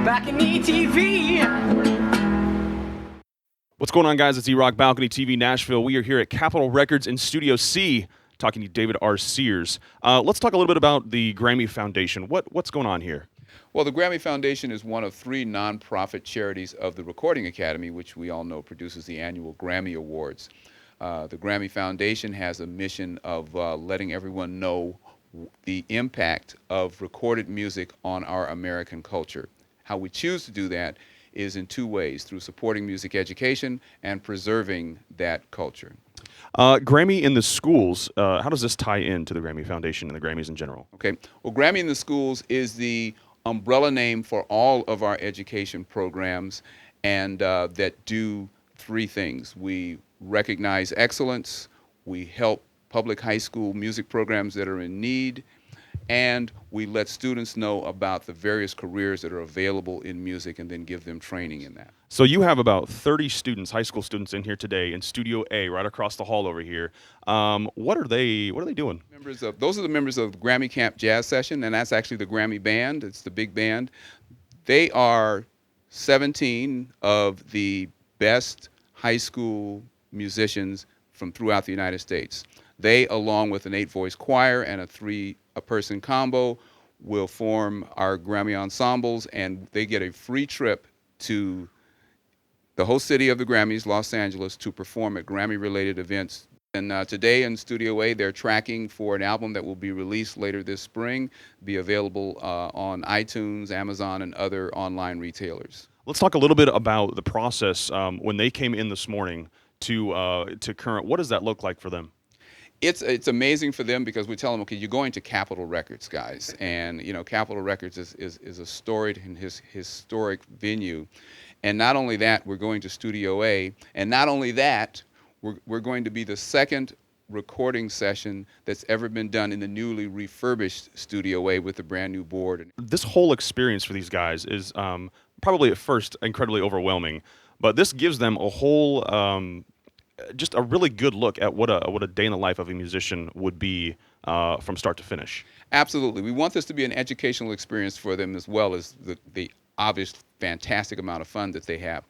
BalconyTV. What's going on, guys? It's E-Rock Balcony TV Nashville. We are here at Capitol Records in Studio C, talking to David R. Sears. Let's talk a little bit about the Grammy Foundation. What's going on here? Well, the Grammy Foundation is one of three nonprofit charities of the Recording Academy, which we all know produces the annual Grammy Awards. The Grammy Foundation has a mission of letting everyone know the impact of recorded music on our American culture. How we choose to do that is in two ways, through supporting music education and preserving that culture. Grammy in the schools, how does this tie into the Grammy Foundation and the Grammys in general? Okay, well, Grammy in the Schools is the umbrella name for all of our education programs, and that do three things. We recognize excellence, we help public high school music programs that are in need, and we let students know about the various careers that are available in music and then give them training in that. So you have about 30 students, high school students, in here today in Studio A, right across the hall over here. What are they doing? Those are the members of Grammy Camp Jazz Session, and that's actually the Grammy Band. It's the big band. They are 17 of the best high school musicians from throughout the United States. They, along with an 8-voice choir and a 3-person combo, will form our Grammy ensembles, and they get a free trip to the host city of the Grammys, Los Angeles, to perform at Grammy-related events. And today in Studio A, they're tracking for an album that will be released later this spring, be available on iTunes, Amazon, and other online retailers. Let's talk a little bit about the process when they came in this morning to current. What does that look like for them? It's amazing for them because we tell them, okay, you're going to Capitol Records, guys, and you know Capitol Records is a storied and historic venue, and not only that, we're going to Studio A, and not only that, we're going to be the second recording session that's ever been done in the newly refurbished Studio A with a brand new board. This whole experience for these guys is probably at first incredibly overwhelming, but this gives them a whole just a really good look at what a day in the life of a musician would be from start to finish. Absolutely. We want this to be an educational experience for them as well as the obvious fantastic amount of fun that they have.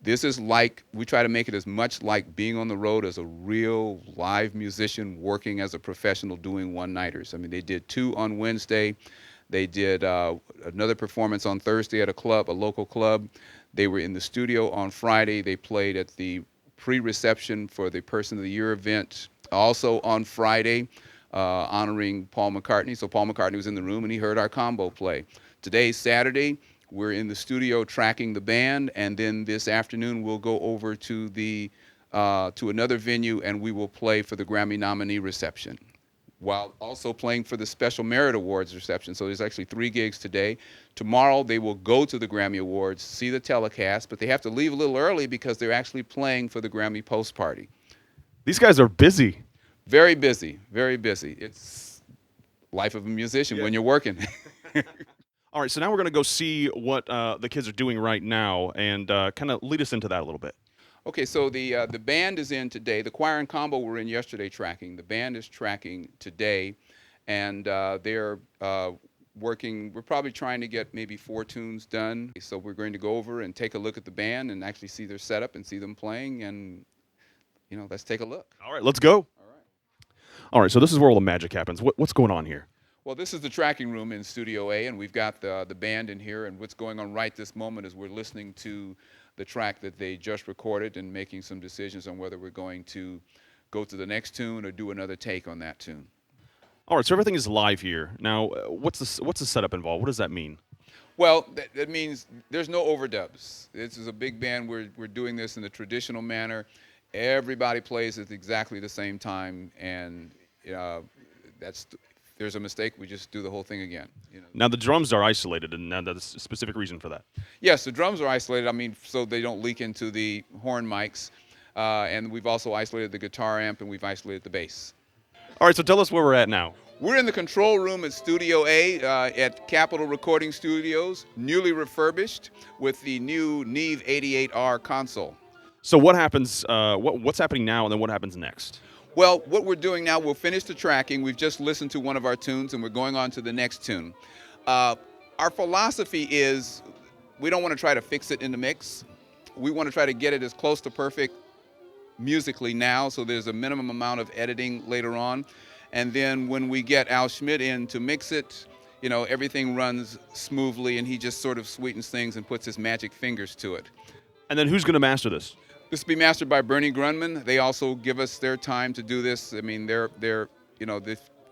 This is like, we try to make it as much like being on the road as a real live musician working as a professional doing one-nighters. I mean, they did 2 on Wednesday. They did another performance on Thursday at a local club. They were in the studio on Friday. They played at the pre-reception for the Person of the Year event. Also on Friday, honoring Paul McCartney. So Paul McCartney was in the room and he heard our combo play. Today, Saturday, we're in the studio tracking the band, and then this afternoon we'll go over to another venue and we will play for the Grammy nominee reception, while also playing for the Special Merit Awards reception. So there's actually 3 gigs today. Tomorrow they will go to the Grammy Awards, see the telecast, but they have to leave a little early because they're actually playing for the Grammy post party. These guys are busy. Very busy, very busy. It's life of a musician when you're working. All right, so now we're going to go see what the kids are doing right now and kind of lead us into that a little bit. Okay, so the band is in today. The choir and combo were in yesterday tracking. The band is tracking today, and they're working. We're probably trying to get maybe 4 tunes done. So we're going to go over and take a look at the band and actually see their setup and see them playing, and you know, let's take a look. All right, let's go. All right, so this is where all the magic happens. What's going on here? Well, this is the tracking room in Studio A, and we've got the band in here, and what's going on right this moment is we're listening to the track that they just recorded and making some decisions on whether we're going to go to the next tune or do another take on that tune. All right, so everything is live here. Now, what's the setup involved? What does that mean? Well, that means there's no overdubs. This is a big band. We're doing this in the traditional manner. Everybody plays at exactly the same time, and there's a mistake, we just do the whole thing again. You know. Now the drums are isolated, and that's a specific reason for that. Yes, the drums are isolated. I mean, so they don't leak into the horn mics, and we've also isolated the guitar amp, and we've isolated the bass. All right, so tell us where we're at now. We're in the control room at Studio A at Capitol Recording Studios, newly refurbished with the new Neve 88R console. So what happens? What's happening now, and then what happens next? Well, what we're doing now, we'll finish the tracking. We've just listened to one of our tunes, and we're going on to the next tune. Our philosophy is we don't want to try to fix it in the mix. We want to try to get it as close to perfect musically now, so there's a minimum amount of editing later on. And then when we get Al Schmidt in to mix it, everything runs smoothly, and he just sort of sweetens things and puts his magic fingers to it. And then who's going to master this? This will be mastered by Bernie Grunman. They also give us their time to do this. I mean, the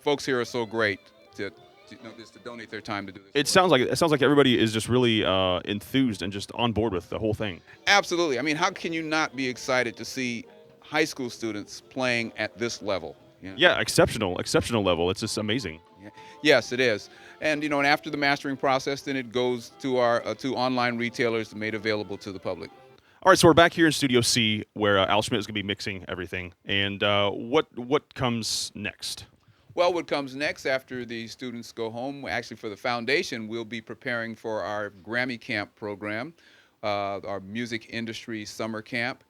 folks here are so great just to donate their time to do this. It sounds like everybody is just really enthused and just on board with the whole thing. Absolutely. I mean, how can you not be excited to see high school students playing at this level? Yeah, exceptional level. It's just amazing. Yeah. Yes, it is. And and after the mastering process, then it goes to our to online retailers made available to the public. All right, so we're back here in Studio C, where Al Schmidt is going to be mixing everything. And what comes next? Well, what comes next after the students go home, actually for the foundation, we'll be preparing for our Grammy Camp program, our music industry summer camp.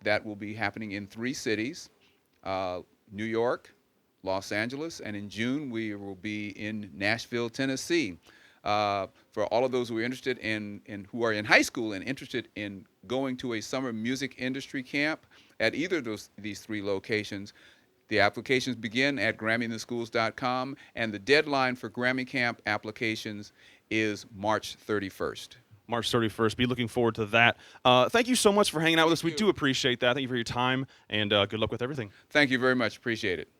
That will be happening in 3 cities, New York, Los Angeles, and in June we will be in Nashville, Tennessee. For all of those who are interested in who are in high school and interested in going to a summer music industry camp at either of these 3 locations, the applications begin at GrammyInTheSchools.com, and the deadline for Grammy Camp applications is March 31st. March 31st. Be looking forward to that. Thank you so much for hanging out with us. We do appreciate that. Thank you for your time, and good luck with everything. Thank you very much. Appreciate it.